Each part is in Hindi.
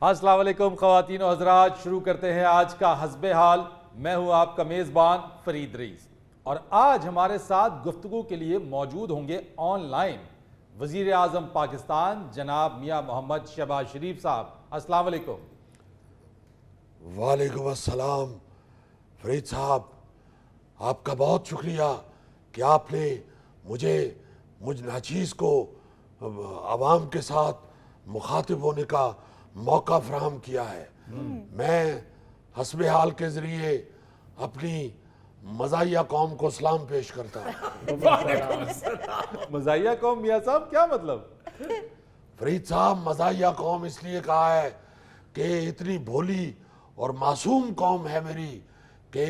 अस्सलाम वालेकुम ख़वातीन और हज़रात, शुरू करते हैं आज का हस्बे हाल। मैं हूं आपका मेज़बान फरीद रईस और आज हमारे साथ गुफ्तगू के लिए मौजूद होंगे ऑनलाइन वज़ीर आज़म पाकिस्तान जनाब मियाँ मोहम्मद शहबाज शरीफ साहब। अस्सलाम वालेकुम। वालेकुम अस्सलाम। फरीद साहब, आपका बहुत शुक्रिया कि आपने मुझ नाचीज़ को आवाम के साथ मुखातिब होने का मौका फराहम किया है। मैं हस्बे हाल के ज़रिए अपनी मज़ाहिया कौम को सलाम पेश करता हूँ। मज़ाहिया कौम मियाँ साहब, क्या मतलब? फरीद साहब, मज़ाहिया कौम इसलिए कहा है कि इतनी भोली और मासूम कौम है मेरी कि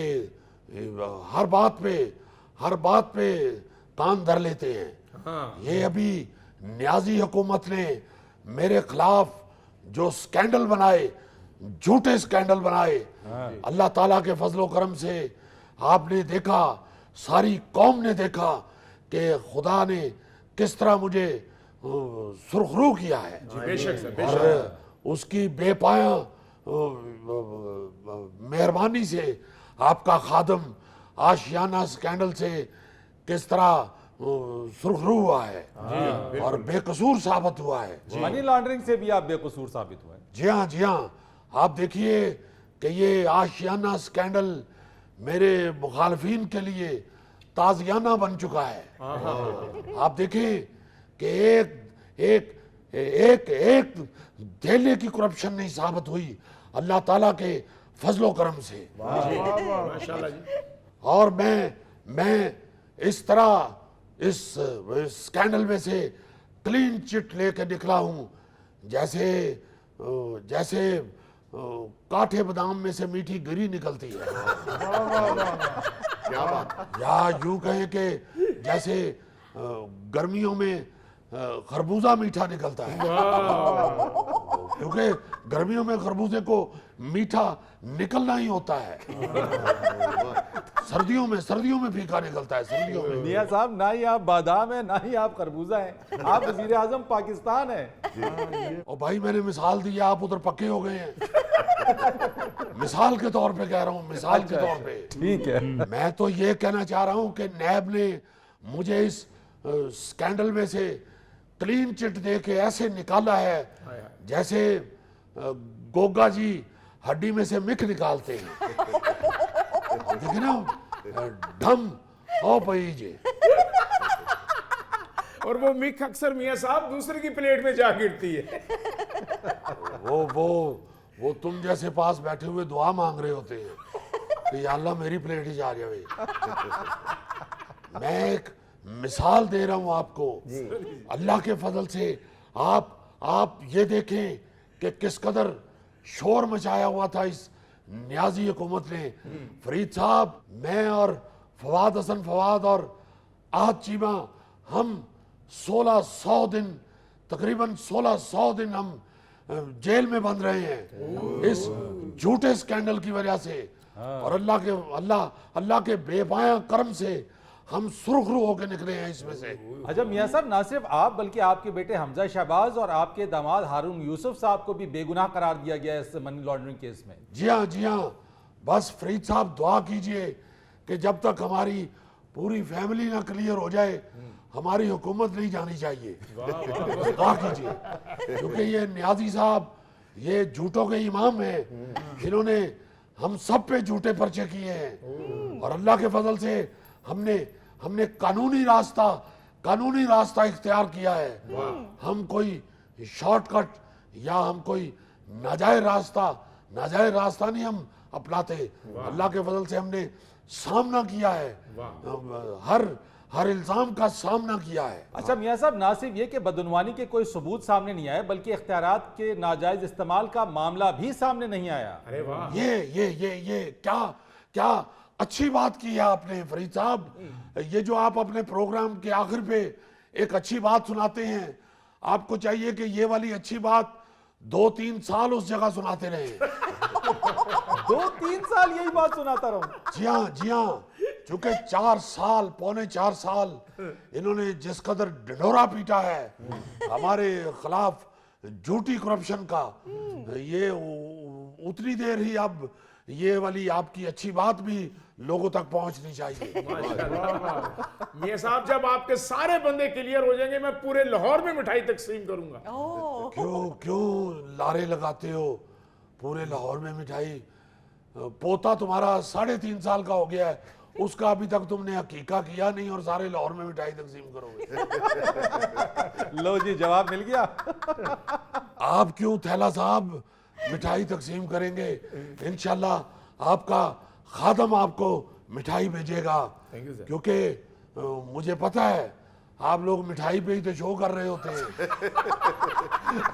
हर बात पे कान धर लेते हैं। ये अभी न्याजी हुकूमत ने मेरे खिलाफ जो स्कैंडल बनाए, झूठे स्कैंडल बनाए, अल्लाह ताला के फजलो करम से आपने देखा, सारी कौम ने देखा कि खुदा ने किस तरह मुझे सुरखरू किया है। और उसकी बेपाया मेहरबानी से आपका खादम आशियाना स्कैंडल से किस तरह सुरखरू हुआ है और बेकसूर साबित हुआ है। मनी लॉन्ड्रिंग से भी आप बेकसूर साबित हुए। जी हाँ, आप देखिए कि ये आशियाना स्कैंडल मेरे मुखालफिन के लिए ताज़ियाना बन चुका है। आप देखें कि एक धेले की करप्शन नहीं साबित हुई अल्लाह ताला के फजलो करम से। और मैं इस तरह इस स्कैंडल में से क्लीन चिट लेके निकला हूं जैसे काठे बादाम में से मीठी गिरी निकलती है। या यूं कहें कि जैसे गर्मियों में खरबूजा मीठा निकलता है, क्योंकि गर्मियों में खरबूजे को मीठा निकलना ही होता है। सर्दियों में फीका निकलता है। सर्दियों में मियाँ साहब, ना ही आप बादाम है ना ही आप खरबूजा हैं, आप वज़ीर आज़म पाकिस्तान हैं। और भाई, मैंने मिसाल दी, आप उधर पक्के हो गए हैं। मिसाल के तौर पे कह रहा हूँ, मिसाल के तौर पे। ठीक है। मैं तो ये कहना चाह रहा हूँ कि नैब ने मुझे इस स्कैंडल में से क्लीन चिट दे के ऐसे निकाला है जैसे गोगा जी हड्डी में से मिख निकालते हैं। देखिए ना, ढम हो पई जी। और वो मिख अक्सर मियाँ साहब दूसरे की प्लेट में जा गिरती है। वो तुम जैसे पास बैठे हुए दुआ मांग रहे होते हैं कि या अल्लाह मेरी प्लेट ही जा जाए। मैं एक मिसाल दे रहा हूं आपको अल्लाह के फजल से। आप ये देखें कि किस कदर शोर मचाया हुआ था इस न्याजी हुकूमत ने। फरीद साहब, मैं और फवाद हसन फवाद और आहद चीमा, हम 1600 दिन, तकरीबन 1600 दिन हम जेल में बंद रहे हैं इस झूठे स्कैंडल की वजह से। और अल्लाह के बेपाया करम से हम सुरखरू होकर निकले हैं इसमें से। अच्छा मियाँ साहब, ना सिर्फ आप बल्कि आपके बेटे हमजा शहबाज और आपके दामाद हारून यूसुफ साहब को भी बेगुनाह करार दिया गया है इस मनी लॉन्ड्रिंग केस में। जी हाँ, बस फरीद साहब दुआ कीजिए कि जब तक हमारी पूरी फैमिली ना क्लियर हो जाए हमारी हुकूमत नहीं जानी चाहिए। दुआ कीजिए, क्योंकि ये न्याजी साहब ये झूठों के इमाम हैं। इन्होंने हम सब पे झूठे पर्चे किए हैं और अल्लाह के फजल से हमने कानूनी रास्ता इख्तियार किया है। हम कोई शॉर्टकट या हम कोई नाजायज रास्ता नहीं हम अपनाते। अल्लाह के फजल से हमने सामना किया है, हर इल्जाम का सामना किया है। अच्छा मियाँ साहब, ना सिर्फ ये कि बदनवानी के कोई सबूत सामने नहीं आए बल्कि इख्तियारात के नाजायज इस्तेमाल का मामला भी सामने नहीं आया। अरे वाह, ये क्या अच्छी बात की है आपने फरीद साहब। ये जो आप अपने प्रोग्राम के आखिर पे एक अच्छी बात सुनाते हैं, आपको चाहिए कि ये वाली अच्छी बात 2-3 साल उस जगह सुनाते रहे। 2-3 साल यही बात सुनाता रहूं? जी हाँ, चूंकि 4 साल इन्होंने जिस कदर ढिंढोरा पीटा है हमारे खिलाफ झूठी करप्शन का, ये उतनी देर ही अब ये वाली आपकी अच्छी बात भी लोगों तक पहुंचनी चाहिए। मियां साहब जब आपके सारे बंदे क्लियर हो जाएंगे मैं पूरे लाहौर में मिठाई तकसीम करूंगा। क्यों क्यों लारे लगाते हो? पूरे लाहौर में मिठाई, पोता तुम्हारा 3.5 साल का हो गया है, उसका अभी तक तुमने हकीका किया नहीं और सारे लाहौर में मिठाई तकसीम करोगे। लो जी, जवाब मिल गया। आप क्यों थैला साहब मिठाई तकसीम करेंगे? इंशाल्लाह आपका खादम आपको मिठाई भेजेगा, क्योंकि मुझे पता है आप लोग मिठाई पे ही तो शो कर रहे होते हैं।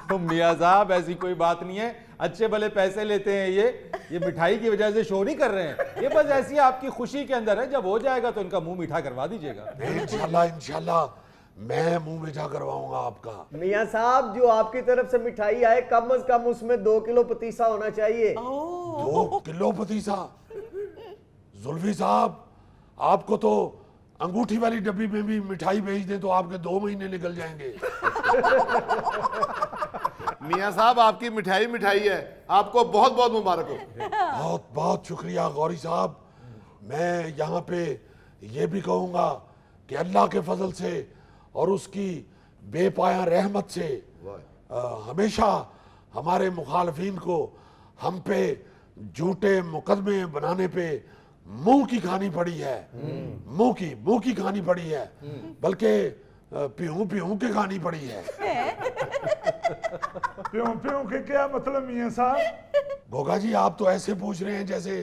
तो मियाँ साहब ऐसी कोई बात नहीं है, अच्छे भले पैसे लेते हैं ये मिठाई की वजह से शो नहीं कर रहे हैं, ये बस ऐसी आपकी खुशी के अंदर है। जब हो जाएगा तो इनका मुंह मीठा करवा दीजिएगा। इंशाल्लाह इंशाल्लाह मैं मुंह मीठा करवाऊंगा आपका। मियां साहब जो आपकी तरफ से मिठाई आए कम से कम उसमें 2 किलो पतीसा होना चाहिए। 2 किलो पतीसा? जुल्फी साहब आपको तो अंगूठी वाली डब्बी में भी मिठाई भेज दें तो आपके 2 महीने निकल जाएंगे। मियां साहब आपकी मिठाई मिठाई है, आपको बहुत बहुत मुबारक हो। बहुत बहुत शुक्रिया गौरी साहब। मैं यहाँ पे ये भी कहूँगा कि अल्लाह के फजल से और उसकी बेपाया रहमत से हमेशा हमारे मुखालफिन को हम पे झूठे मुकदमे बनाने पे मुंह की खानी पड़ी है, मुंह की खानी पड़ी है, बल्कि प्यूं प्यूं के खानी पड़ी है। प्यों प्यों के क्या मतलब मियां साहब? गोगा जी आप तो ऐसे पूछ रहे हैं जैसे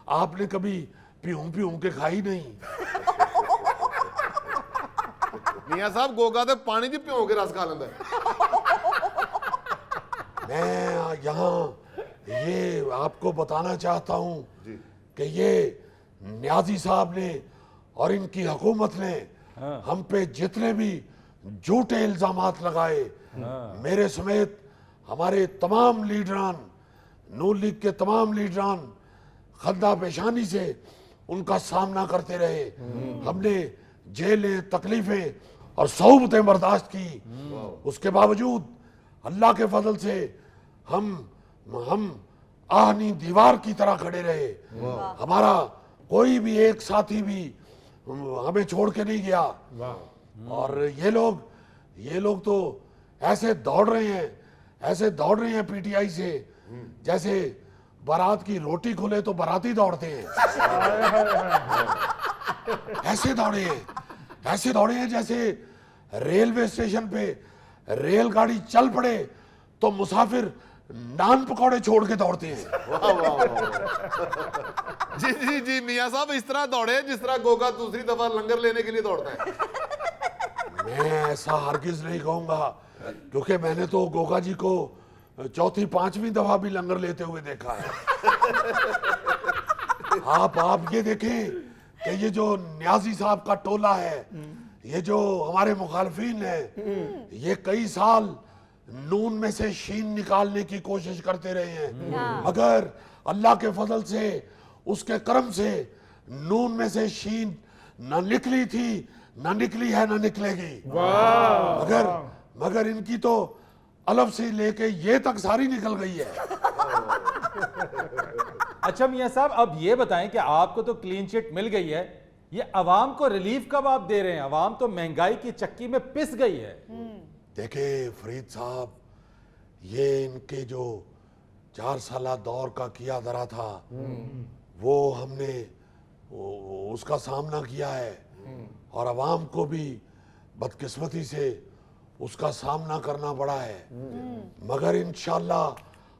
आपने कभी प्यूं प्यूं के खाई नहीं। मियां साहब गोगा तो पानी दी प्यों के रस खा लेंदा है। मैं यहाँ ये आपको बताना चाहता हूँ कि ये न्याजी साहब ने और इनकी हुकूमत ने हम पे जितने भी झूठे इल्जामात लगाए, मेरे समेत हमारे तमाम लीडरान, नून लीग के तमाम लीडरान खद्दा पेशानी से उनका सामना करते रहे। हमने जेलें, तकलीफें और सऊबतें बर्दाश्त की, उसके बावजूद अल्लाह के फजल से हम आहनी दीवार की तरह खड़े रहे। हमारा कोई भी एक साथी भी हमें छोड़ के नहीं गया। और ये लोग तो ऐसे दौड़ रहे हैं पीटीआई से जैसे बारात की रोटी खुले तो बाराती दौड़ते हैं। ऐसे दौड़े हैं जैसे रेलवे स्टेशन पे रेलगाड़ी चल पड़े तो मुसाफिर नान पकौड़े छोड़ के दौड़ते हैं। वाह वाह वाह। जी जी जी मियां साहब इस तरह दौड़े जिस तरह गोगा दूसरी दफा लंगर लेने के लिए दौड़ता है। मैं ऐसा हरगिज नहीं कहूंगा, क्योंकि मैंने तो गोगा जी को 4वीं 5वीं दफा भी लंगर लेते हुए देखा है। आप ये देखें कि ये जो न्याजी साहब का टोला है, ये जो हमारे मुखालफिन है, ये कई साल नून में से शीन निकालने की कोशिश करते रहे हैं, मगर अल्लाह के फजल से, उसके करम से नून में से शीन न निकली थी, न निकली है, न निकलेगी। मगर इनकी तो अलफ से लेके ये तक सारी निकल गई है। अच्छा मियां साहब, अब ये बताएं कि आपको तो क्लीन चिट मिल गई है, ये अवाम को रिलीफ कब आप दे रहे हैं? अवाम तो महंगाई की चक्की में पिस गई है। देखे फरीद साहब, ये इनके जो 4 साला दौर का किया धरा था वो हमने उसका सामना किया है, और अवाम को भी बदकिस्मती से उसका सामना करना पड़ा है। मगर इंशाल्लाह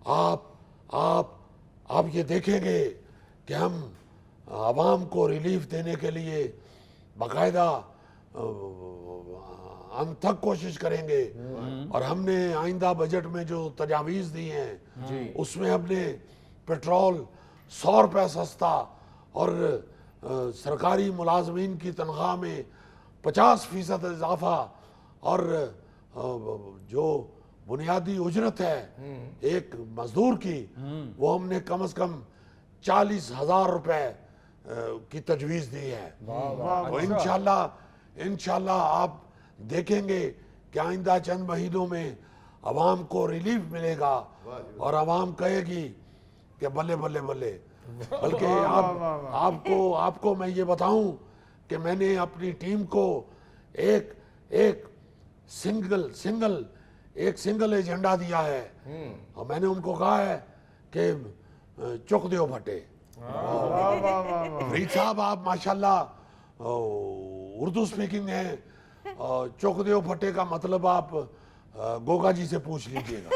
आप ये देखेंगे कि हम अवाम को रिलीफ देने के लिए बाकायदा अनथक कोशिश करेंगे। और हमने आइंदा बजट में जो तजावीज़ दी हैं उसमें हमने पेट्रोल 100 रुपये सस्ता और सरकारी मुलाजमीन की तनख्वाह में 50% इजाफा और जो बुनियादी उजरत है एक मजदूर की, वो हमने कम से कम 40,000 रुपये की तजवीज़ दी है। तो इंशाल्लाह आप देखेंगे कि आइंदा चंद महीनों में आवाम को रिलीफ मिलेगा और आवाम कहेगी कि बल्ले बल्ले बल्ले। बल्कि आपको मैं ये बताऊं कि मैंने अपनी टीम को एक सिंगल एजेंडा दिया है और मैंने उनको कहा है कि चुक दो फटे। फरीद साहब आप माशाल्लाह उर्दू स्पीकिंग हैं, चुक दो फटे का मतलब आप गोगा जी से पूछ लीजिएगा।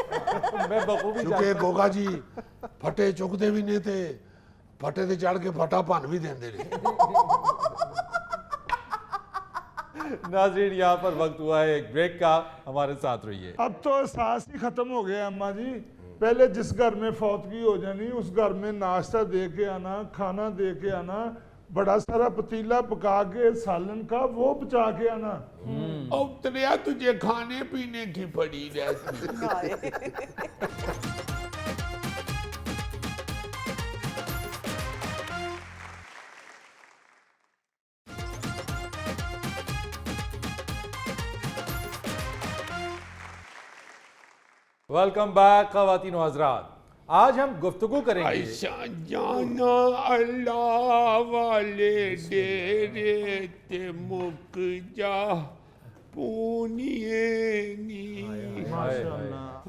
मैं बखूबी क्योंकि गोगा जी फटे चुकते भी नहीं थे, फटे ते चढ़ के फटा भन भी देंदे ने। नाज़रीन, यहाँ पर वक्त हुआ है एक ब्रेक का, हमारे साथ रहिए। अब तो एहसास ही खत्म हो गया अम्मा जी। पहले जिस घर में फौतगी हो जानी उस घर में नाश्ता दे के आना, खाना दे के आना, बड़ा सारा पतीला पका के सालन का वो बचा के आना। अब तेरा तुझे खाने पीने की पड़ी रहती। वेलकम बैक ख़वातीन व हज़रात। आज हम गुफ्तगू करेंगे ऐसा जाना अल्लाह वाले डेरे ते मुक जा पूनिए नी।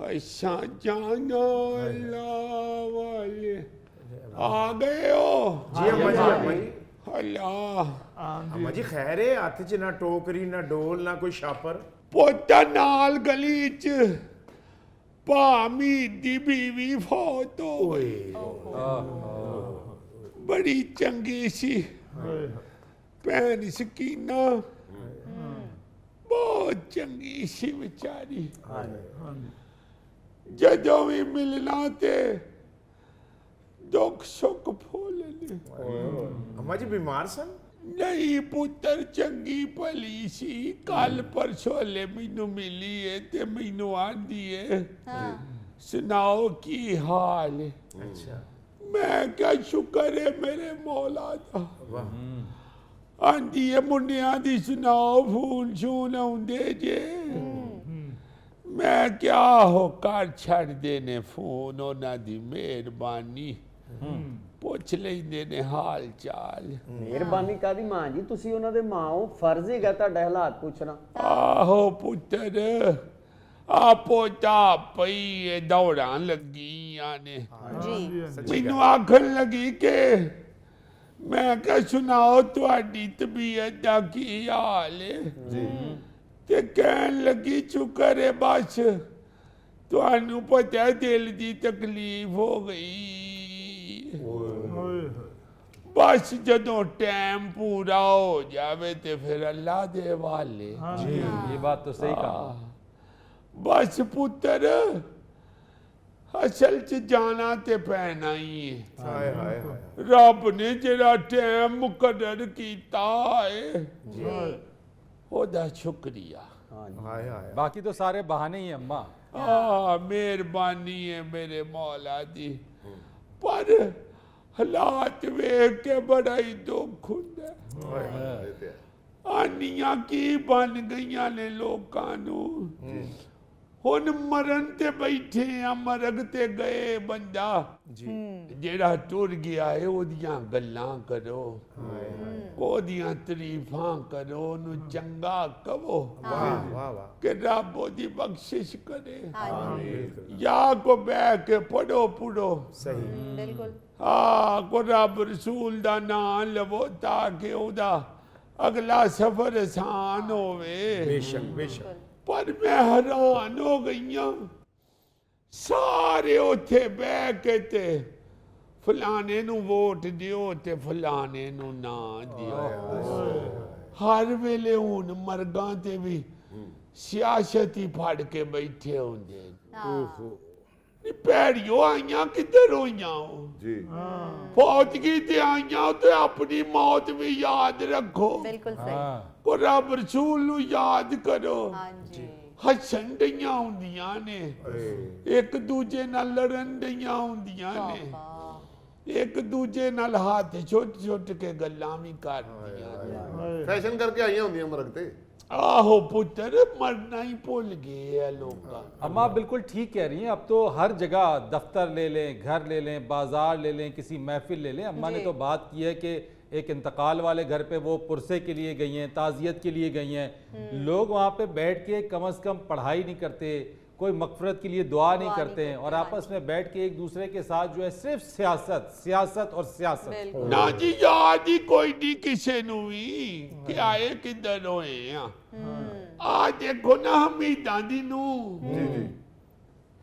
ऐसा जाना अल्लाह वाले आ गए हो जी अम्मा जी, अम्मा जी। अल्लाह अम्मा जी खैर है, हथ च ना टोकरी ना डोल ना कोई छापर। पोता नाल गली च भामी दी बीवी फौत हो गई। बड़ी चंगी सी भैन सकीना, बहुत चंगी सी बेचारी। जदों भी मिलना ते दुख सुख फूलने। अम्मा जी बीमार सन? नहीं पुत्र, चंगी भली सी। कल परसों मैनू मिली है ते मैनू आंदी है सुनाओ की हाल है। अच्छा। मैं क्या शुक्र है मेरे मौला दा। आंदी है मुंडिया दी सुनाओ, फोन शून आउंदे जे। मैं क्या हो कर छड़ देने फोन, उन्हां दी मेहरबानी ਪੁੱਛ ਲੈਂਦੇ ਨੇ ਹਾਲ ਚਾਲ। ਮਿਹਰਬਾਨੀ ਕਾਦੀ ਮਾਂ ਜੀ, ਤੁਸੀਂ ਉਹਨਾਂ ਦੇ ਮਾਂ ਹੋ, ਫਰਜ਼ ਹੈਗਾ ਤੁਹਾਡਾ ਹਾਲਾਤ ਪੁੱਛਣਾ। ਆਹੋ ਪੁੱਤਰ, ਆਪੋ ਤਾਂ ਪਈ ਦੌੜਾਂ ਲੱਗੀਆਂ ਨੇ ਜੀ। ਮੈਨੂੰ ਆਖਣ ਲੱਗੀ ਕਿ ਮੈਂ ਕਿਹਾ ਸੁਣਾਓ ਤੁਹਾਡੀ ਤਬੀਅਤ ਦਾ ਕੀ ਹਾਲ ਹੈ ਜੀ। ਤੇ ਕਹਿਣ ਲੱਗੀ ਸ਼ੁਕਰ ਹੈ ਬਸ ਤੁਹਾਨੂੰ ਪਤਾ ਦਿਲ ਦੀ ਤਕਲੀਫ ਹੋ ਗਈ। बस जदों टाइम पूरा हो जावे ते फिर अल्लाह दे वाले। जी, ये बात तो सही कहा। बस पुत्र असल च जाना ते पैना ही है। हाय हाय हाय। रब ने जेड़ा टाइम मुकर्रर कीता है ओदा शुक्रिया। हाय हाय। बाकी तो सारे बहाने ही हैं अम्मा। मेहरबानी है मेरे मौला दी, पर हालात वेख के बड़ा ही दुख हुंदा। आनियां की बन गईयां ने लोकां नू। हुण मरन ते बैठे आ, मरग ते गए बंदा जेड़ा टुर गया है ओदियां गल्लां करो, ओदियां तरीफां करो, ओनू चंगा कहो कि रब ओदी बख्शिश करे। या को बह के पढ़ो पुढ़ो सही। बिल्कुल। को रब रसूल दा नाम लवो ताकि ओदा अगला सफर आसान होवे। बेशक बेशक। पर मैं हैरान हो गई हूं, सारे उथे बह के ते फलाने नू वोट दियो ते फलाने नू ना दियो। हर वेले हुण मरगां ते भी सियासत ही फड़ के बैठे होंदे। भैड़ियो आइयां किधर होइयां जी। फौतगी ते आइयां ते अपनी मौत भी याद रखो। बिल्कुल सही। को रब रसूल नू याद करो। हाँ जी। हसन डईयां हुंदियां ने, एक दूजे नाल लड़न डईयां हुंदियां ने, एक दूजे नाल हाथ छुट छुट के गल्लां भी करदियां ने। फैशन करके आईयां होंदियां मरग ते। आहो पुत्र मरना ही भूल गए है लोग। अम्मा आप बिल्कुल ठीक कह रही हैं। अब तो हर जगह दफ्तर ले लें, घर ले लें, बाजार ले लें, किसी महफिल ले लें। अम्मा ने तो बात की है कि एक इंतकाल वाले घर पे वो पुरसे के लिए गई हैं, ताज़ियत के लिए गई हैं। लोग वहाँ पे बैठ के कम से कम पढ़ाई नहीं करते, कोई मगफरत के लिए दुआ नहीं करते हैं, और आपस में बैठ के एक दूसरे के साथ जो है सिर्फ सियासत सियासत और सियासत। ना जी याद ही कोई नहीं किसी नू भी कि आए किधर होए हैं। आज देखो ना हमीदा दी नू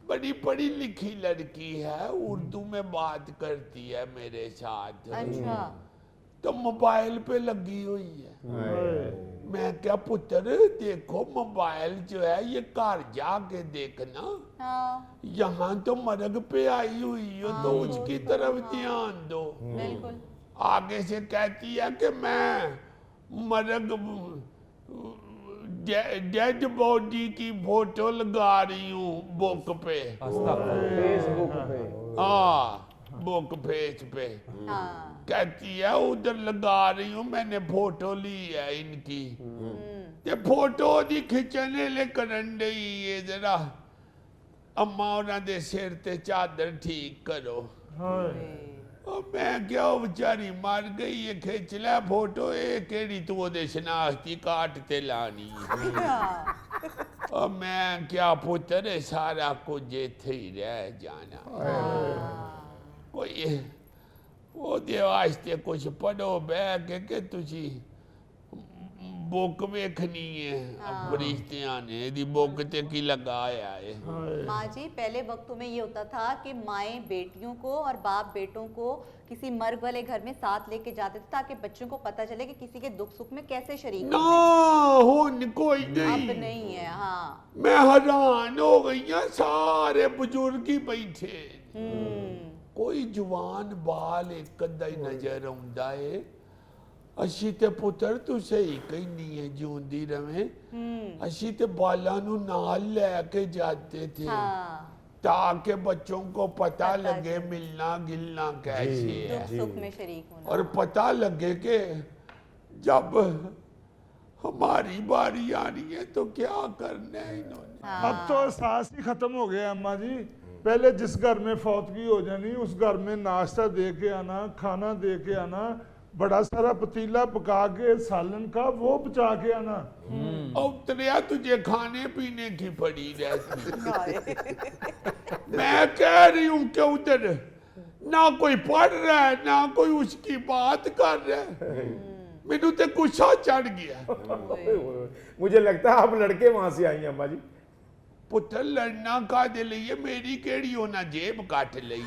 बड़ी पढ़ी लिखी लड़की है, उर्दू में बात करती है मेरे साथ। अच्छा। तो मोबाइल पे लगी हुई है। मैं क्या पुत्र देखो मोबाइल जो है ये घर जाके देखना, हाँ यहाँ तो मरग पे आई हुई हो तो उसकी तरफ ध्यान दो। बिल्कुल। आगे से कहती है कि मैं मरग डेड बॉडी की फोटो लगा रही हूँ बुक पे। फेसबुक पे। हाँ बुक पेज पे हाँ कहती है उधर लगा रही हूँ, मैंने फोटो ली है इनकी। ये फोटो दी खिंचने ले करन डई है, जरा अम्मा उन्हां दे सिर ते चादर ठीक करो। और मैं क्या वो बेचारी मर गई है, खिंच ले फोटो, ये केड़ी तू ओदे शनाख्ती कार्ड ते लानी है। और मैं क्या पुत्र सारा कुछ इत्थे ही रह जाना। कोई ਉਹਦੇ ਵਾਸਤੇ ਕੁਝ ਪੜੋ ਬਹਿ ਕੇ ਕਿ ਤੁਸੀਂ बुक वेखनी है। फरिश्तियां ने दी बुक ते की लगाया है। माँ जी पहले वक्तों में ये होता था कि माएँ बेटियों को और बाप बेटों को किसी मर्ग वाले घर में साथ लेके जाते थे ताकि बच्चों को पता चले कि किसी के दुख सुख में कैसे शरीक ना हो कोई नहीं, अब नहीं है। हाँ मैं हैरान हो गई हूं, सारे बुजुर्ग ही बैठे, कोई जवान बाल एक अद्धा ही नजर आउंदा है। असी ते पुत्र तू सही कहनी है, जिउंदी रवे। असी ते बाला नू नाल लेके जाते थे ताकि बच्चों को पता लगे मिलना गिलना कैसे है, दुख सुख में शरीक होना, और पता लगे कि जब हमारी बारी आ रही है तो क्या करना है इन्होंने। अब तो एहसास ही खत्म हो गया अम्मा जी। पहले जिस घर में फौतगी हो जानी उस घर में नाश्ता दे के आना, खाना दे के आना, बड़ा सारा पतीला पका के सालन का वो बचा के आना। उतरिया तुझे खाने पीने की पड़ी रहती। मैं कह रही हूँ कि उधर ना कोई पढ़ रहा है ना कोई उसकी बात कर रहा है, मेनू तो गुस्सा चढ़ गया। मुझे लगता है आप लड़के वहां से आई हैं अम्मा जी। पुत्र लड़ना का दे लिए मेरी केड़ी होना जेब काट ली।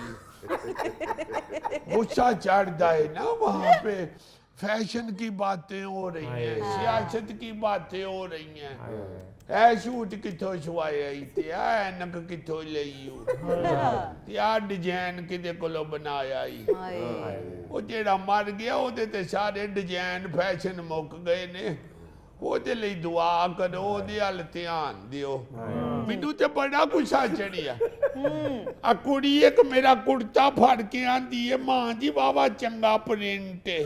गुस्सा चढ़ता है ना, वहां पे फैशन की बातें हो रही हैं, सियासत की बातें हो रही हैं। ऐ शूट किथों छुआया ते ऐनक किथों लई ते आ डिजाइन किदे कोलों बनाया ही। वो जेड़ा मर गया ओदे ते सारे डिजाइन फैशन मुक गए ने। ਉਹਦੇ ਲਈ ਦੁਆ ਕਰੋ, ਉਹਦੇ ਵੱਲ ਧਿਆਨ ਦਿਓ। ਮੈਨੂੰ ਤੇ ਬੜਾ ਗੁੱਸਾ ਚੜਿਆ। ਆ ਕੁੜੀ ਇੱਕ ਮੇਰਾ ਕੁੜਤਾ ਫੜ ਕੇ ਆਂਦੀ ਏ, ਮਾਂ ਜੀ ਵਾਵਾ ਚੰਗਾ ਪ੍ਰਿੰਟ ਏ,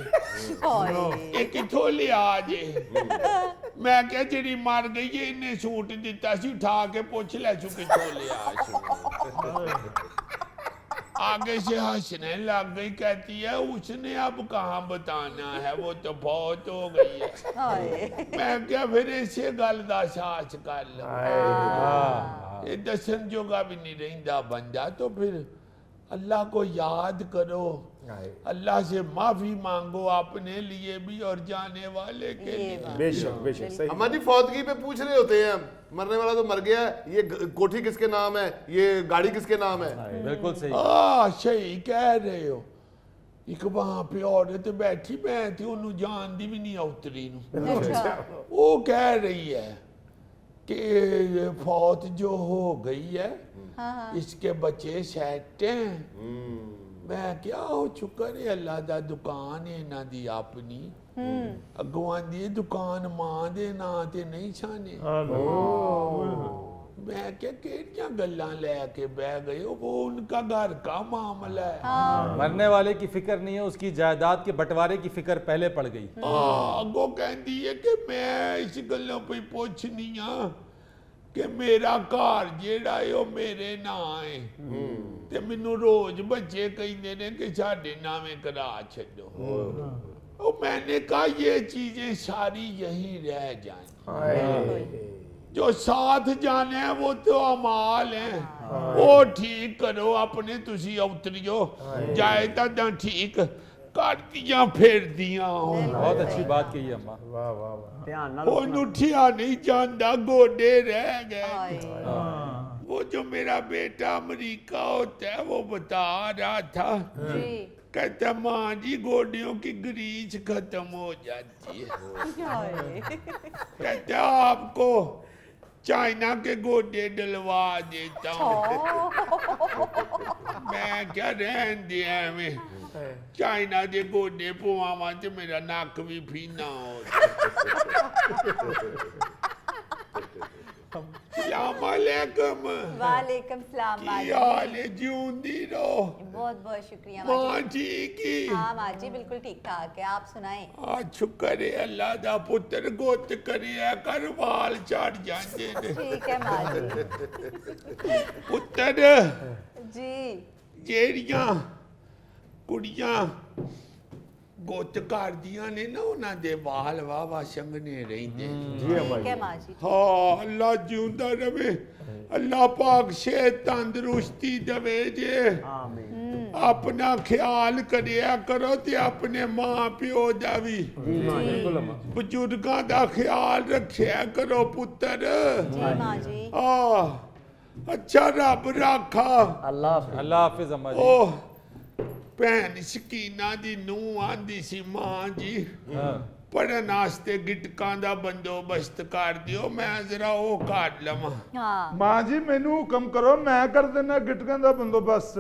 ਇਹ ਕਿੱਥੋਂ ਲਿਆ ਜੇ? ਮੈਂ ਕਿਹਾ ਜਿਹੜੀ ਮਰ ਗਈ ਏ ਇਹਨੇ ਸੂਟ ਦਿੱਤਾ ਸੀ, ਉਠਾ ਕੇ ਪੁੱਛ ਲੈ ਸੂ ਕਿੱਥੋਂ ਲਿਆ ਸੀ। आगे से हंसने लग गई, कहती है उसने अब कहाँ बताना है, वो तो बहुत हो गई है। मैं क्या फिर इसे गल दा साच कर लो, ये दसन जोगा भी नहीं रहिंदा बंदा। तो फिर अल्लाह को याद करो, अल्लाह से माफी मांगो अपने लिए भी और जाने वाले के लिए। बेशक बेशक सही। अम्मा जी फौतगी पे पूछ रहे होते हैं, मरने वाला तो मर गया है, ये कोठी किसके नाम है, ये गाड़ी किसके नाम है? बिल्कुल सही। सही कह रहे हो। एक वहां पे औरत बैठी, मैं थी उन्होंने जानती भी नहीं उतरी नू। वो कह रही है कि फौत जो हो गई है इसके बच्चे सेट हैं। मैं क्या हो शुक्र है अल्लाह दा, दुकान है इन्हां दी अपनी। अगवां दी दुकान मां दे नां ते नहीं छाने। मैं क्या केड़ियां गल्लां लेके बह गए हो, वो उनका घर का मामला है। मरने वाले की फिक्र नहीं है, उसकी जायदाद के बंटवारे की फिक्र पहले पड़ गई। अगो कहती है कि मैं इस गल्लों पे पुछनी हाँ कि मेरा घर जेड़ा है वो मेरे ना है, ते मैनू रोज बच्चे कहते ने कि साडे नामे करा छड्डो। और मैंने कहा ये चीजें सारी यहीं रह जाएं, जो साथ जाने हैं वो तो अमाल है, वो ठीक करो अपने, तुसी उतरियो जायदादां ठीक कर दियां फिर दियां। बहुत अच्छी बात कही है अम्मा। ध्यान नाल वो उठिया नहीं जाता, गोडे रह गए। हाय। वो जो मेरा बेटा अमेरिका होता है वो बता रहा था, जी कहता माँ जी गोडियों की ग्रीस खत्म हो जाती है, हाय। कहता आपको चाइना के गोडे डलवा देता हूँ। मैं क्या रहन दिया में चाइना के गोडे पवावा ते मेरा नक भी फीना हो। सलामकुम, वालेकुम सलाम की माजी। हाल है, जिऊंदी रहो। बहुत बहुत शुक्रिया माँ माजी। ठीक ही। हाँ माजी बिल्कुल ठीक ठाक है, आप सुनाएं। आज शुक्र है अल्लाह दा पुत्र गुत करिया कर वाल चढ़ जाते ने। ठीक है माजी। पुत्र जी जेड़ियां कुड़ियां गुत करदियां ने ना उन्हां दे वाल वावा संघने रहिंदे। ठीक है माजी। हाँ अल्लाह जिंदा रवे, अल्लाह पाक से तंदुरुस्ती दवे जे। आमीन। अपना ख्याल करिया करो ते अपने मां प्यो दा भी, बुजुर्गां दा ख्याल रखिया करो पुत्र। जी माजी। अच्छा रब राखा। अल्लाह हाफिज। अल्लाह हाफिज अम्मा जी। ओह भैन शकीना दी नूंह आंदी सी मां जी हाँ। पढ़न वास्ते गिटकां दा बंदोबस्त कर दियो, मैं जरा वो कर लवां। हाँ माँ जी मैनू हुक्म करो, मैं कर देना गिटकां दा बंदोबस्त।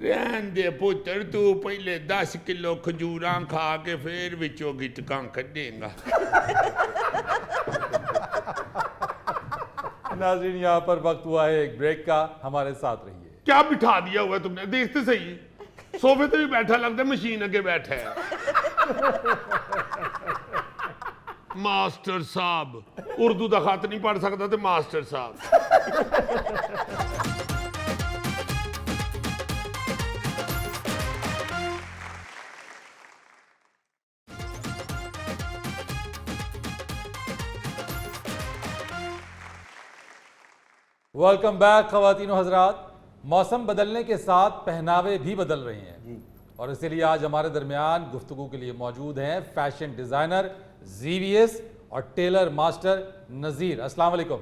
रहन दे पुत्र, तू पहले 10 किलो खजूरां खा के फिर विचों गिटकां कढेगा। नाज़रीन यहाँ पर वक्त हुआ है एक ब्रेक का, हमारे साथ रहिए। क्या बिठा दिया हुआ है तुमने, देखते सही सोफे पे भी बैठा लगता है मशीन आगे बैठा है। मास्टर साहब उर्दू का खत नहीं पढ़ सकता तो मास्टर साहब। वेलकम बैक ख़वातीन और हज़रात। मौसम बदलने के साथ पहनावे भी बदल रहे हैं और इसीलिए आज हमारे दरमियान गुफ्तगू के लिए मौजूद हैं फैशन डिज़ाइनर जीवीएस और टेलर मास्टर नज़ीर। अस्सलाम वालेकुम।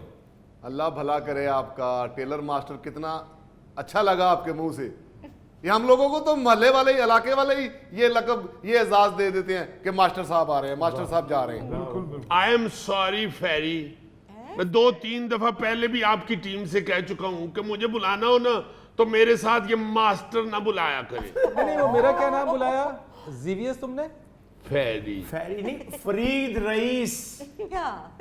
अल्लाह भला करे आपका। टेलर मास्टर कितना अच्छा लगा आपके मुंह से। ये हम लोगों को तो मोहल्ले वाले ही, इलाके वाले ही ये लकब, ये एजाज दे देते हैं कि मास्टर साहब आ रहे हैं, मास्टर साहब जा रहे हैं। आई एम सॉरी फेरी, मैं 2-3 दफा पहले भी आपकी टीम से कह चुका हूं कि मुझे बुलाना हो ना तो मेरे साथ ये मास्टर ना बुलाया करे। नहीं वो मेरा क्या नाम बुलाया, जीवीएस तुमने? फेरी फैरी नहीं, फरीद रईस। हाँ।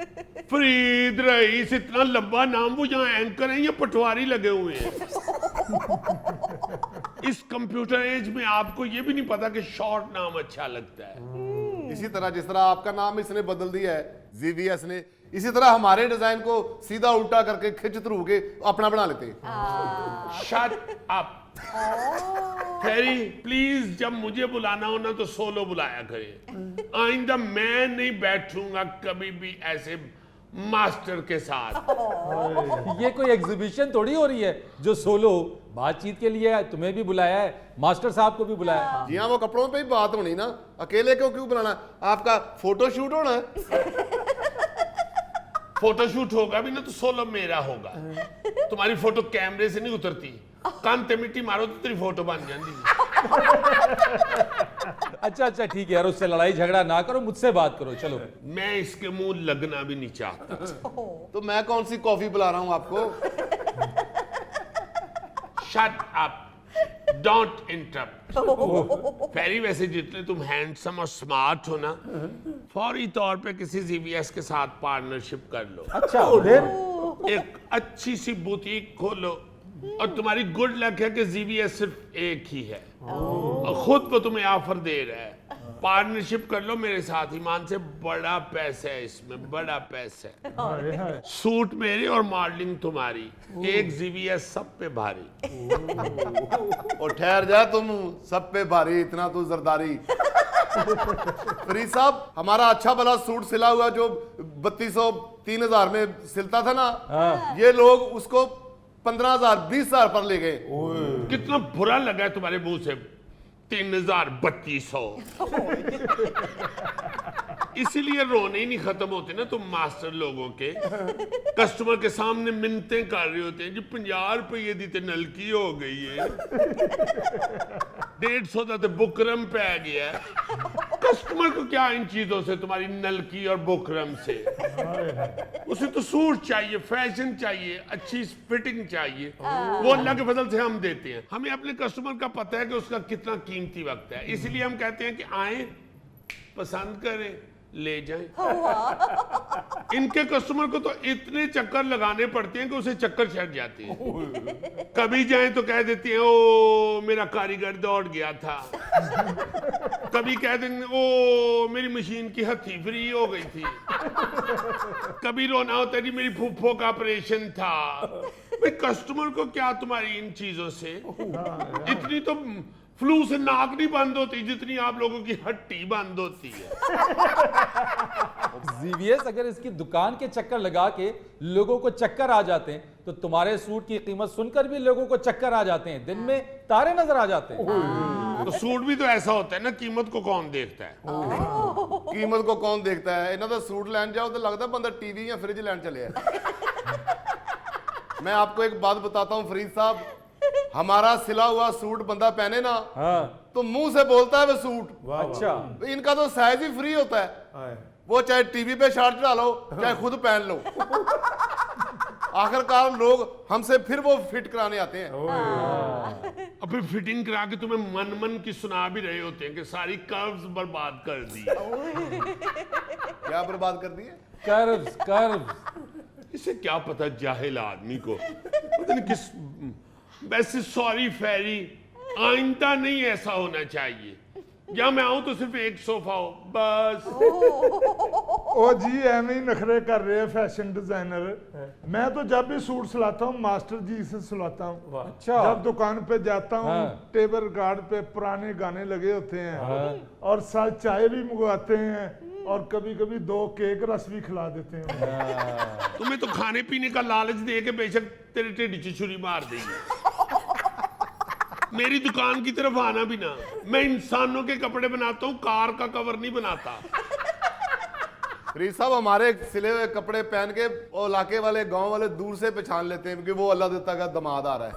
फरीद रईस, इतना लंबा नाम, वो यहाँ एंकर हैं या पटवारी लगे हुए हैं। इस कंप्यूटर एज में आपको ये भी नहीं पता कि शॉर्ट नाम अच्छा लगता है। इसी तरह जिस तरह आपका नाम इसने बदल दिया है जीवीएस ने, इसी तरह हमारे डिजाइन को सीधा उल्टा करके खिंच थ्रू के अपना बना लेते हैं। शट अप फेरी प्लीज, जब मुझे बुलाना हो ना तो सोलो बुलाया करे। आइंदा मैं नहीं बैठूंगा कभी भी ऐसे मास्टर के साथ। ये कोई एग्जीबिशन थोड़ी हो रही है जो सोलो बातचीत के लिए है। तुम्हें भी बुलाया है, मास्टर साहब को भी बुलाया है। जी हाँ, वो कपड़ों पे ही बात होनी ना, अकेले को क्यों बुलाना? आपका फोटो शूट होना है। फोटोशूट होगा भी ना तो सोलो मेरा होगा। तुम्हारी फोटो कैमरे से नहीं उतरती, कान ते मिट्टी मारो तो तेरी फोटो बन जाती। अच्छा ठीक है यार, उससे लड़ाई झगड़ा ना करो, मुझसे बात करो। चलो मैं इसके मुंह लगना भी नहीं चाहता। तो मैं कौन सी कॉफी बुला रहा हूं आपको? Shut up, don't interrupt. फेरी वैसे जितने तुम हैंडसम और स्मार्ट हो ना, फौरी तौर पे किसी जीवीएस के साथ पार्टनरशिप कर लो। अच्छा फिर एक अच्छी सी बुटीक खोलो और तुम्हारी गुड लक है कि जीवीएस सिर्फ एक ही है और खुद को तुम्हें ऑफर दे रहा है। पार्टनरशिप कर लो मेरे साथ, ईमान से, बड़ा पैसा है इसमें, बड़ा पैसा है। हाय हाय। सूट मेरे और मॉडलिंग तुम्हारी, एक जीवीएस सब पे भारी। और ठहर जा तुम, सब पे भारी, इतना तो जरदारी। फरीद साहब, हमारा अच्छा भला सूट सिला हुआ जो 3200 3000 में सिलता था ना, ये लोग उसको 15,000 20,000 पर ले गए। कितना बुरा लगा है तुम्हारे मुंह से, 3,3200। इसीलिए रोने ही नहीं खत्म होते ना तुम मास्टर लोगों के। कस्टमर के सामने मिन्नतें कर रहे होते हैं जी, 50 रुपये दी ते नलकी हो गई है, 150 का तो बुकरम पै गया है। कस्टमर को क्या इन चीजों से, तुम्हारी नलकी और बुकरम से? उसे तो सूट चाहिए, फैशन चाहिए, अच्छी फिटिंग चाहिए, वो अल्लाह के फजल से हम देते हैं। हमें अपने कस्टमर का पता है कि उसका कितना कीमती वक्त है, इसलिए हम कहते हैं कि आए, पसंद करें, ले जाएं। इनके कस्टमर को तो इतने चक्कर लगाने पड़ते हैं कि उसे चक्कर चढ़ जाते हैं। कभी जाएं तो कह देती हैं ओ मेरा कारीगर दौड़ गया था, कभी कह देंगे ओ मेरी मशीन की हथी फ्री हो गई थी, कभी रोना होता है जी मेरी फूफो का ऑपरेशन था। भाई कस्टमर को क्या तुम्हारी इन चीजों से? इतनी तो फ्लू से नाक नहीं बंद होती जितनी आप लोगों की हट्टी बंद होती है। जीवीएस अगर इसकी दुकान के चक्कर लगा के लोगों को चक्कर आ जाते हैं, तो तुम्हारे सूट की कीमत सुनकर भी लोगों को चक्कर आ जाते हैं, दिन में तारे नजर आ जाते हैं। तो सूट भी तो ऐसा होता है ना, कीमत को कौन देखता है? कीमत को कौन देखता है? इन्हों का सूट लैन जाओ तो लगता है बंदा टीवी या फ्रिज लैन चले है। मैं आपको एक बात बताता हूँ फरीद साहब, हमारा सिला हुआ सूट बंदा पहने ना, हाँ। तो मुंह से बोलता है वो सूट। अच्छा, इनका तो साइज ही फ्री होता है, वो चाहे टीवी पे शर्ट चढ़ा लो चाहे खुद पहन लो। आखिरकार लोग हमसे फिर वो फिट कराने आते हैं। और फिर फिटिंग करा के तुम्हें मन मन की सुना भी रहे होते हैं कि सारी कर्व्स बर्बाद कर दी। क्या बर्बाद कर दिए? Curves curves. इसे क्या पता जाहिल आदमी को, पता नहीं किस। वैसे सॉरी फेरी, आइंदा नहीं ऐसा होना चाहिए। या मैं आऊं तो सिर्फ एक सोफा हो बस। ओ जी एवं ही नखरे कर रहे हैं फैशन डिजाइनर। मैं तो जब भी सूट सिलाता हूँ मास्टर जी से सिलाता हूँ। अच्छा। जब दुकान पे जाता हूँ, हाँ। टेबल गार्ड पे पुराने गाने लगे होते हैं और साथ चाय भी मंगवाते हैं और कभी कभी 2 केक रस भी खिला देते हैं। तुम्हें तो खाने पीने का लालच दे के बेशक तेरे टेढ़ी ची छुरी मार देगी। मेरी दुकान की तरफ आना भी ना। मैं इंसानों के कपड़े बनाता हूँ, कार का कवर नहीं बनाता। फरीद साहब, हमारे सिले हुए कपड़े पहन के वो इलाके वाले गांव वाले दूर से पहचान लेते हैं कि वो अल्लाह देता का दमाद आ रहा है।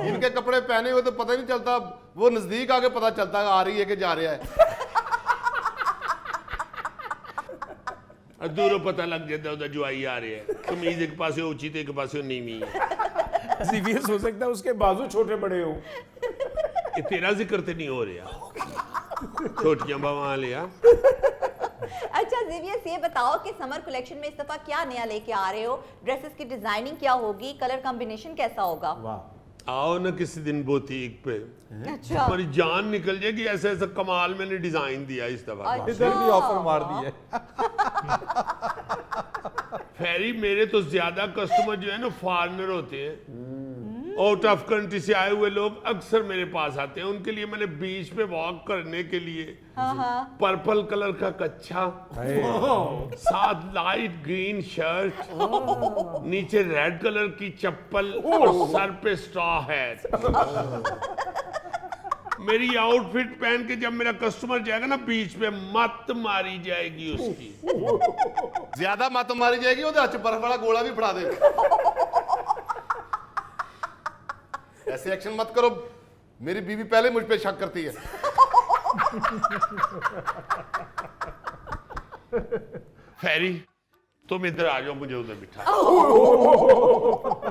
इनके कपड़े पहने हुए तो पता ही नहीं चलता, वो नजदीक आके पता चलता है आ रही है कि जा रहा है। दूरों पता लग जाता है जुआई आ रही है। कमीज एक पासे ऊंची तो एक पासे नीवी है। सीवियस हो सकता है उसके बाजू छोटे बड़े हो। ये तेरा जिक्र तो नहीं हो रहा, छोटियां बाबा लिया। अच्छा जीवीएस, ये बताओ कि समर कलेक्शन में इस दफा क्या नया लेके आ रहे हो? ड्रेसेस की डिजाइनिंग क्या होगी, कलर कॉम्बिनेशन कैसा होगा? आओ ना किसी दिन बुटीक पे, अच्छा। हमारी जान निकल जाएगी। ऐसा ऐसा कमाल मैंने डिजाइन दिया इस दफा। इधर भी ऑफर मार दी है। फेरी, मेरे तो ज्यादा कस्टमर जो है ना फॉरेनर होते हैं, आउट ऑफ कंट्री से आए हुए लोग अक्सर मेरे पास आते हैं। उनके लिए मैंने बीच पे वॉक करने के लिए पर्पल कलर का कच्छा, साथ लाइट ग्रीन शर्ट, नीचे रेड कलर की चप्पल और सर पे स्ट्रॉ हैट। मेरी आउटफिट पहन के जब मेरा कस्टमर जाएगा ना बीच पे, मत मारी जाएगी उसकी। ज्यादा मत मारी जाएगी, वो तो बर्फ वाला गोला भी फड़ा देगा। ऐसे एक्शन मत करो, मेरी बीवी पहले मुझ पे शक करती है। फेरी, तुम इधर आ जाओ, मुझे उधर बिठा।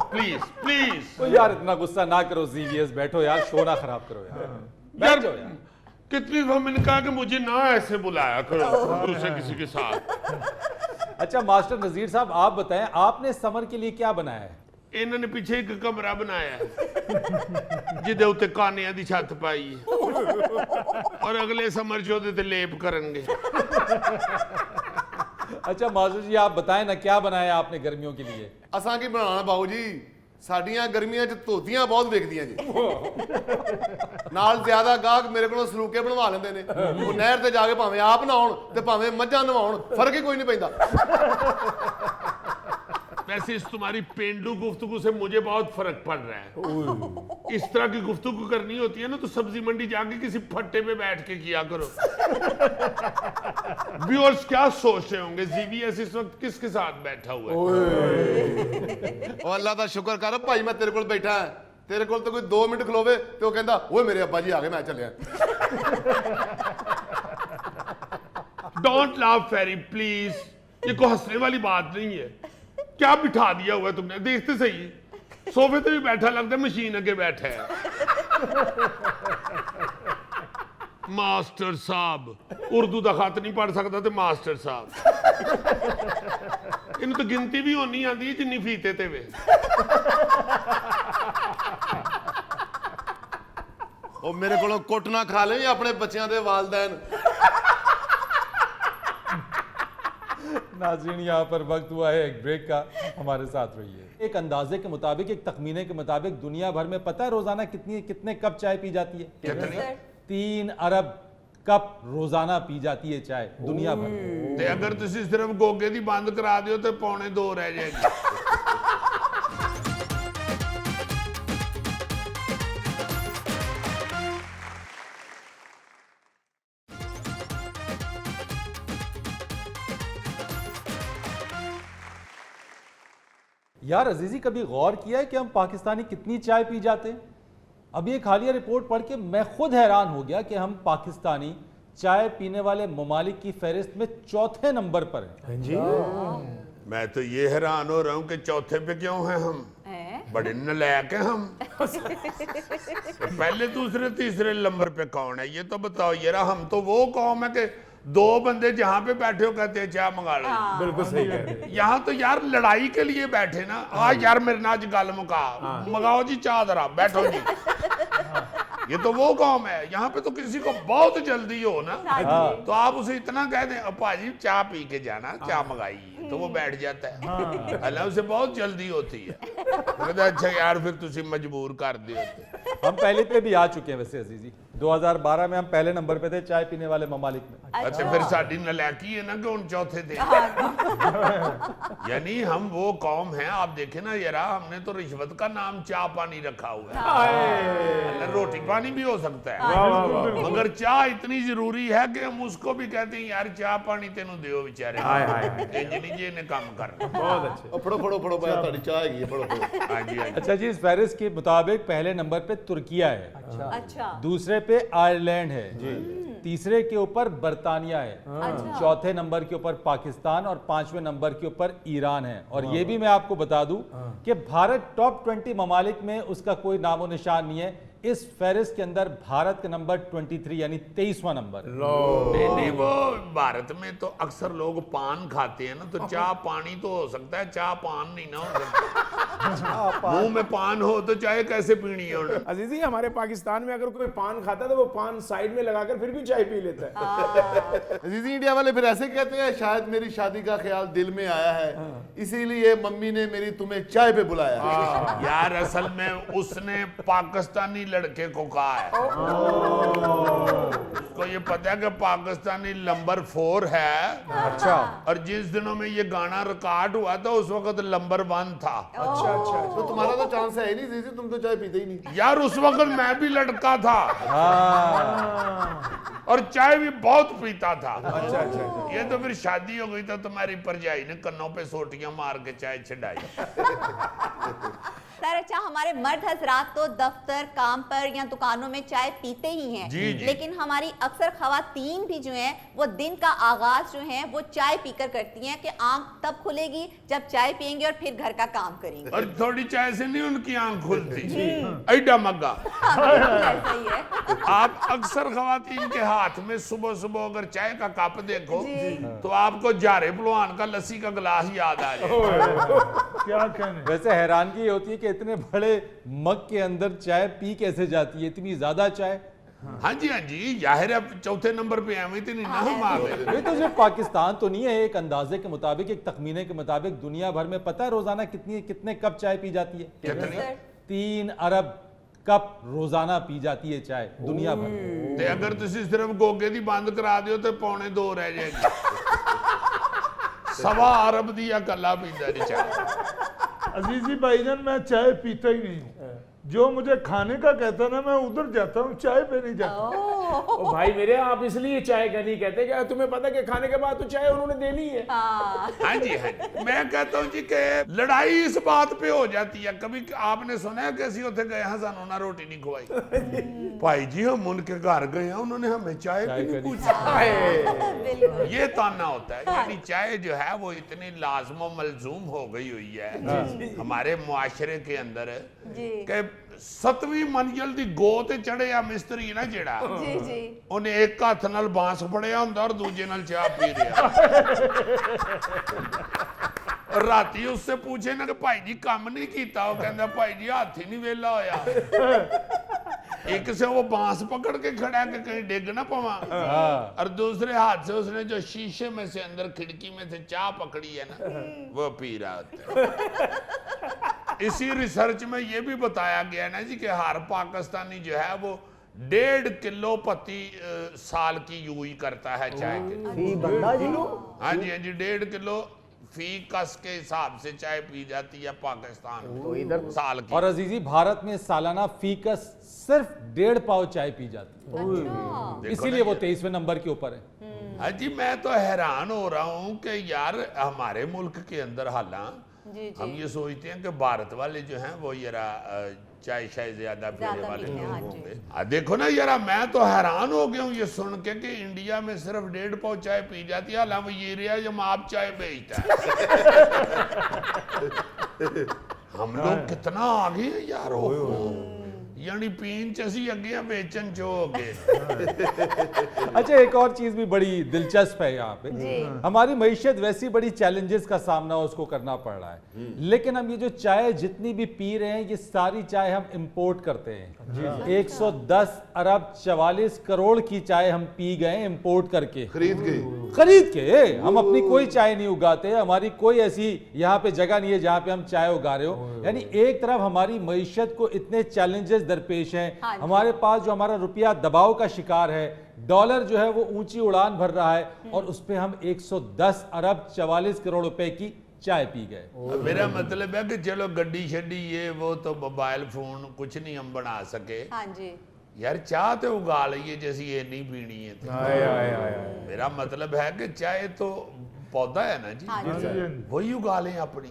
Please please. तो यार इतना गुस्सा ना करो जीवीएस, बैठो यार, शो ना खराब करो यार, बैठ जाओ यार। कितनी बार मैंने कहा कि मुझे ना ऐसे बुलाया करो दूसरे किसी के साथ। अच्छा मास्टर नजीर साहब, आप बताएं आपने समर के लिए क्या बनाया है? इन्होंने पीछे एक कमरा बनाया जिदे उत्ते कानिया दी छत पाई है और अगले समर च ओदे ते लेप करनगे। अच्छा मास्टर जी आप बताएं ना, क्या बनाया आपने गर्मियों के लिए? असां की बनाना बाबू जी, साडियां गर्मियां च धोतियां बहुत विकदियां जी। नाल ज्यादा गाहक मेरे को सलूके बनवा लेंदे ने, वो नहर ते जाके भावें आप नहाउण ते भावें मੱਝਾਂ नहाउण, फर्क ही कोई नहीं पैंदा। वैसे इस तुम्हारी पेंडू गुफ्तगू से मुझे बहुत फर्क पड़ रहा है। इस तरह की गुफ्तगू करनी होती है ना तो सब्जी मंडी जाके किसी फट्टे पे बैठ के किया करो। व्यूअर्स क्या सोच रहे होंगे, जीवीएस इस वक्त किसके साथ बैठा हुआ है? ओ अल्लाह दा शुक्र कर भाई, मैं तेरे कोल बैठा है, तेरे कोल तो कोई 2 मिनट खलोवे ते वो कहंदा ओए मेरे अब्बा जी आ गए, मैं चलिया। डोंट लाफ फेरी प्लीज, ये कोई हंसने वाली बात नहीं है। क्या बिठा दिया हुआ है तुमने, देखते सही सोफे पे भी बैठा लगता है मशीन अगे बैठा है। मास्टर साहब उर्दू का खत नहीं पढ़ सकता तो मास्टर साहब इन तो गिनती भी होनी आती है जिन्नी फीते ते वे। ओ मेरे कोलों कुट ना खा ले अपने बच्चों के वालदैन। नाज़रीन यहाँ पर वक्त हुआ है एक ब्रेक का, हमारे साथ रहिए। एक अंदाजे के मुताबिक, एक तखमीने के मुताबिक दुनिया भर में पता है रोजाना कितने कप चाय पी जाती है? कितनी? 3 अरब कप रोजाना पी जाती है चाय दुनिया भर में। ते अगर तुसी सिर्फ गोगे दी बंद करा दियो तो 1.25 रह जाएगी। यार अजीजी, कभी गौर किया है कि हम पाकिस्तानी कितनी चाय पी जाते हैं? अभी एक हालिया रिपोर्ट पढ़ के मैं खुद हैरान हो गया कि हम पाकिस्तानी चाय पीने वाले ममालिक की फहरिस्त में 4थे नंबर पर हैं। मैं तो ये हैरान हो रहा हूँ कि 4थे पे क्यों हैं हम? बड़े नलायक हैं हम। तो पहले दूसरे तीसरे नंबर पे कौन है ये तो बताओ यार। हम तो वो कौम है कि 2 बंदे जहाँ पे बैठे हो कहते हैं चाय मंगा लो। बिल्कुल सही कह रहे हैं। यहाँ तो यार लड़ाई के लिए बैठे ना। आज यार मेरे ना आज गल मुका मंगाओ जी चाह जरा बैठो जी। ये तो वो कौम है। यहाँ पे तो किसी को बहुत जल्दी हो ना तो आप उसे इतना कह दें भाजी चाय पी के जाना, चाय मंगाई, तो वो बैठ जाता है। अल्लाह उसे बहुत जल्दी होती है। कहता अच्छा यार फिर तुसी मजबूर कर दिए। हम पहले पे भी आ चुके हैं वैसे अजीजी। 2012 में हम पहले नंबर पे थे चाय पीने वाले ममालिक में। अच्छा फिर साड़ी नलायकी है ना कि उन 4थे थे। यानी हम वो कौम हैं। आप देखें ना यार, हमने तो रिश्वत का नाम चाय पानी रखा हुआ है। रोटी पानी भी हो सकता है मगर चाय इतनी जरूरी है कि हम उसको भी कहते हैं यार चाय पानी तेनू दियो बेचारे जी ने काम कर। बहुत अच्छे। फड़ो फड़ो फड़ो भाई ताड़ी चाय हैगी है, फड़ो फड़ो। हाँ जी हाँ जी। अच्छा जी, इस फहरिस्त के मुताबिक पहले नंबर पे तुर्किया है, अच्छा दूसरे पे आयरलैंड है, तीसरे के ऊपर बर्तानिया है, चौथे नंबर के ऊपर पाकिस्तान और 5वें नंबर के ऊपर ईरान है। और ये भी मैं आपको बता दूं कि भारत टॉप 20 ममालिक में उसका कोई नामो निशान नहीं है। इस फहरिस्त के अंदर भारत का नंबर 23 यानी 23वां नंबर। नहीं वो भारत में तो अक्सर लोग पान खाते हैं ना, तो चाय पानी तो हो सकता है, चाय पान नहीं ना हो सकता। मुंह में पान हो तो चाय कैसे पीनी है उन्हें? अजीजी हमारे पाकिस्तान में अगर कोई पान खाता है तो वो पान साइड में लगाकर फिर भी चाय पी लेता है। अजीजी इंडिया वाले फिर ऐसे कहते हैं शायद मेरी शादी का ख्याल दिल में आया है, इसीलिए मम्मी ने मेरी तुम्हें चाय पे बुलाया है। यार असल में उसने पाकिस्तानी लड़के को कहा है। उसको ये पता है कि पाकिस्तानी नंबर 4 है। अच्छा। और जिस दिनों में ये गाना रिकॉर्ड हुआ था उस वक्त नंबर 1 था। अच्छा अच्छा। तो तुम्हारा तो चांस है ही नहीं जीजी, तुम तो चाय पीते ही नहीं। यार उस वक्त मैं भी लड़का था और चाय भी बहुत पीता था। अच्छा अच्छा। ये तो फिर शादी हो गई तो तुम्हारी परजाई ने कन्नों पे सोटियां मार के चाय छिड़ाई। सर अच्छा हमारे मर्द हजरात तो दफ्तर काम पर या दुकानों में चाय पीते ही हैं, जी, जी। लेकिन हमारी अक्सर खवातीन भी जो हैं वो दिन का आगाज जो है वो चाय पीकर करती हैं कि आंख तब खुलेगी जब चाय पियेंगे और फिर घर का काम करेंगे। और थोड़ी चाय से नहीं उनकी आंख खुलती, ऐडा मग्गा। ऐसा ही है। आप अक्सर खवातीन के हाथ में सुबह सुबह अगर चाय का कप देखो तो आपको जारे पहलवान का लस्सी का गिलास याद आ जाए। क्या कहने। वैसे हैरानगी ये होती है कि इतने बड़े मग के अंदर चाय पी कैसे जाती है, इतनी ज्यादा चाय। हाँ जी, जाहिर है चौथे नंबर पे हमें इतनी ना हम आ गए। ये तो सिर्फ पाकिस्तान तो नहीं है, एक अंदाजे के मुताबिक, एक तखमीने के मुताबिक दुनिया भर में पता है रोजाना कितने कप चाय पी जाती है? कितनी? 3 अरब कप रोजाना पी जाती है चाय दुनिया भर में। ते अगर तुसी सिर्फ गोगे दी बंद करा दियो तो 1.25 रह जाएगी। 1.25 अरब दी कला पींदा नहीं चाय। अजीजी भाईजान मैं चाय पीता ही नहीं हूँ, जो मुझे खाने का कहता ना मैं उधर जाता हूँ, चाय पे नहीं जाता। ओ भाई मेरे, आप इसलिए चाय का नहीं कहते क्या तुम्हें पता कि खाने के बाद तो चाय उन्होंने देनी है। हाँ जी, मैं कहता हूँ जी कि लड़ाई इस बात पे हो जाती है। कभी आपने सुना है कैसी होते गए हैं सानू ना रोटी नहीं खुवाई, भाई जी हम उनके घर गए हैं उन्होंने हमें चाय भी नहीं पूछी। ये ताना होता है। यानी चाय जो है वो इतनी लाजमो मलजूम हो गई हुई है हमारे मुआशरे के अंदर कि 7वीं मंजिल दी गो ते चढ़े आ मिस्त्री ना जेड़ा, उन्हें एक हाथ नाल बांस फड़िया हुंदा और दूजे नाल चाय पी रहा। राती उससे पूछे ना कि भाई जी काम नहीं कीता, वो कहंदा भाई जी हाथ ही नहीं वेला होया। एक से वो बांस पकड़ के खड़ा है कि कहीं डिग ना पवा, और दूसरे हाथ से उसने जो शीशे में से अंदर खिड़की में से चाय पकड़ी है ना वो पी रहा होता है। इसी रिसर्च में ये भी बताया गया ना जी कि हर पाकिस्तानी जो है वो 1.5 किलो प्रति साल की यूज करता है चाय के। बंदा जी हाँ जी 1.5 किलो फी कस के हिसाब से चाय पी जाती है पाकिस्तान में इधर साल की। और अजीजी भारत में सालाना फीकस सिर्फ 1.5 पाव चाय पी जाती है, इसीलिए वो 23वें नंबर के ऊपर है। हाँ जी, मैं तो हैरान हो रहा हूँ कि यार हमारे मुल्क के अंदर हालांकि हम ये सोचते हैं कि भारत वाले जो हैं वो यारा चाय शाय ज्यादा पीने वाले लोग होंगे। देखो ना यारा, मैं तो हैरान हो गया हूँ ये सुन के कि इंडिया में सिर्फ 1.5 पाव चाय पी जाती है, हालांकि ये रिया जब आप चाय बेचता है। हम लोग कितना आगे हैं यार, यानी पीन च असी अगे बेचन चो अगे। अच्छा एक और चीज भी बड़ी दिलचस्प है यहाँ पे, हमारी मईशत वैसी बड़ी चैलेंजेस का सामना उसको करना पड़ रहा है, लेकिन हम ये जो चाय जितनी भी पी रहे हैं ये सारी चाय हम इंपोर्ट करते हैं। 110 अरब 44 करोड़ की चाय हम पी गए इंपोर्ट करके, खरीद के। हम अपनी कोई चाय नहीं उगाते, हमारी कोई ऐसी यहाँ पे जगह नहीं है जहाँ पे हम चाय उगा रहे हो। यानी एक तरफ हमारी मईशत को इतने चैलेंजेस दरपेश हैं, हमारे पास जो हमारा रुपया दबाव का शिकार है, डॉलर जो है वो ऊंची उड़ान भर रहा है, और उस पे हम 110 अरब 44 करोड़ रुपए की चाय पी गए। मेरा मतलब है कि चलो गड्डी शड्डी ये वो तो मोबाइल फोन कुछ नहीं हम बना सके। हाँ जी यार चाय तो उगा लीजिए जैसी ये नहीं पीनी है तो। मेरा मतलब है कि चाय तो पौधा है ना जी, वही उगा लें अपनी।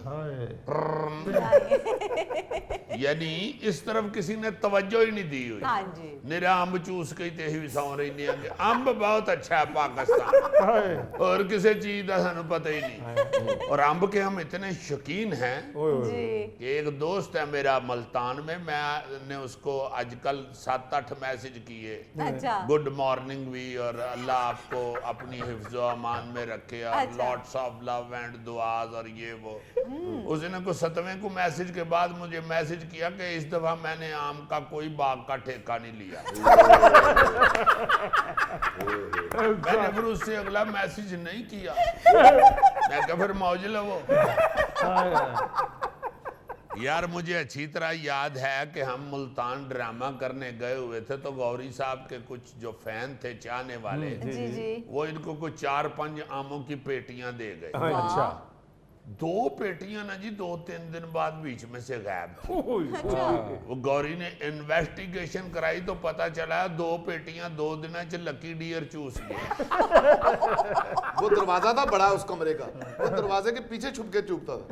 यानी इस तरफ किसी ने तवज्जो ही नहीं दी हुई। हाँ जी मेरा अम्ब चूस के ते ही सौ रही नहीं, अम्ब बहुत अच्छा है पाकिस्तान, और किसी चीज का सानू पता ही नहीं। और अम्ब के हम इतने शौकीन हैं कि एक दोस्त है मेरा मुल्तान में, मैंने उसको आजकल 7-8 मैसेज किए, अच्छा गुड मॉर्निंग भी, और अल्लाह आपको अपनी हिफ्ज़ो अमान में रखे, और लॉट्स ऑफ लव एंड दुआज, और ये वो। उसने को 7वें को मैसेज के बाद मुझे मैसेज किया कि इस दफा मैंने आम का कोई बाग का ठेका नहीं लिया। मैंने फिर उससे अगला मैसेज नहीं किया, मैं क्या फिर मौज लो। यार मुझे अच्छी तरह याद है कि हम मुल्तान ड्रामा करने गए हुए थे, तो गौरी साहब के कुछ जो फैन थे चाहने वाले, वो इनको कुछ 4-5 आमों की पेटियां दे गए। अच्छा 2 पेटियां ना जी 2-3 दिन बाद बीच में से गायब थी। वो गौरी ने इन्वेस्टिगेशन कराई तो पता चला 2 पेटियां 2 दिन च लकी डियर चूस गए। वो दरवाजा था बड़ा उस कमरे का, वो दरवाजे के पीछे छुप के चुपता था।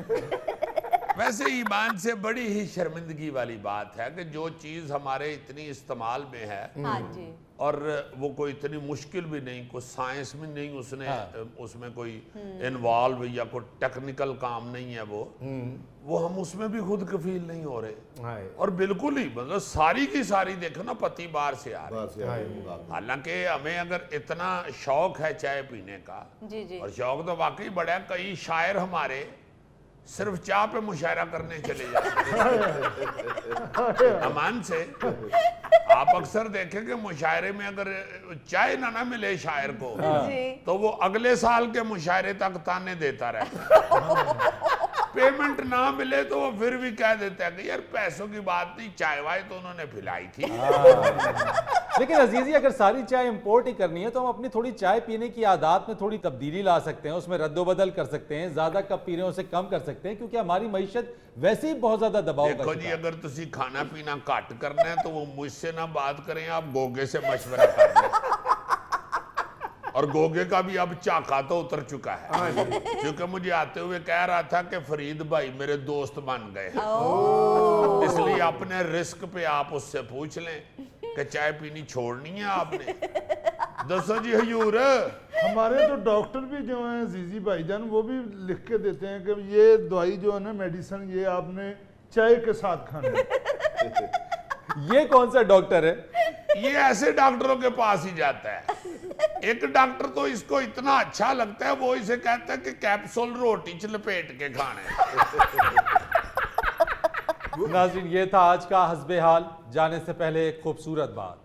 वैसे ईमान से बड़ी ही शर्मिंदगी वाली बात है कि जो चीज हमारे इतनी इस्तेमाल में है हाँ जी। और वो कोई इतनी मुश्किल भी नहीं, कोई साइंस में नहीं उसने उसमें कोई इन्वॉल्व या कोई टेक्निकल काम नहीं है वो हम उसमें भी खुद कफील नहीं हो रहे। और बिल्कुल ही मतलब सारी की सारी देखो ना पति बाहर से आ रही। हालांकि हमें अगर इतना शौक है चाय पीने का, जी जी। और शौक तो वाकई बड़ा है, कई शायर हमारे सिर्फ चाय पे मुशायरा करने चले जाते हैं अमान से। आप अक्सर देखें कि मुशायरे में अगर चाय ना मिले शायर को तो वो अगले साल के मुशायरे तक ताने देता रहता। पेमेंट ना मिले तो वो फिर भी कह देता है कि यार पैसों की बात नहीं, चाय वाय तो उन्होंने पिलाई थी। लेकिन अजीजी, अगर सारी चाय इंपोर्ट ही करनी है तो हम अपनी थोड़ी चाय पीने की आदत में थोड़ी तब्दीली ला सकते हैं, उसमें रद्दोबदल कर सकते हैं, ज्यादा कप पी रहे हैं उसे कम कर सकते हैं, क्योंकि हमारी मईशत वैसे ही बहुत ज्यादा दबाव कर देखो चुका जी, है। अगर तुसी खाना पीना घट करना है तो वो मुझसे ना बात करें, आप गोगे से मशवरा कर लें। और गोगे का भी अब चाका तो उतर चुका है, क्योंकि मुझे आते हुए कह रहा था कि फरीद भाई मेरे दोस्त बन गए, इसलिए अपने रिस्क पे आप उससे पूछ लें कि चाय पीनी छोड़नी है आपने। दसो जी हजूर। हमारे तो डॉक्टर भी जो हैं जीजी भाईजान, वो भी लिख के देते हैं कि ये दवाई जो है ना, मेडिसिन, ये आपने चाय के साथ खानी है। ये कौन सा डॉक्टर है? ये ऐसे डॉक्टरों के पास ही जाता है। एक डॉक्टर तो इसको इतना अच्छा लगता है, वो इसे कहता है कि कैप्सूल रोटी च लपेट के खाने। नाज़रीन, ये था आज का हस्बे हाल। जाने से पहले एक खूबसूरत बात,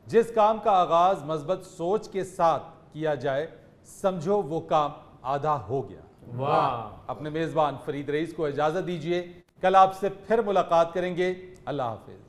जिस काम का आगाज मस्बत सोच के साथ किया जाए, समझो वो काम आधा हो गया। वाह। अपने मेजबान फरीद रईस को इजाजत दीजिए, कल आपसे फिर मुलाकात करेंगे। अल्लाह हाफिज।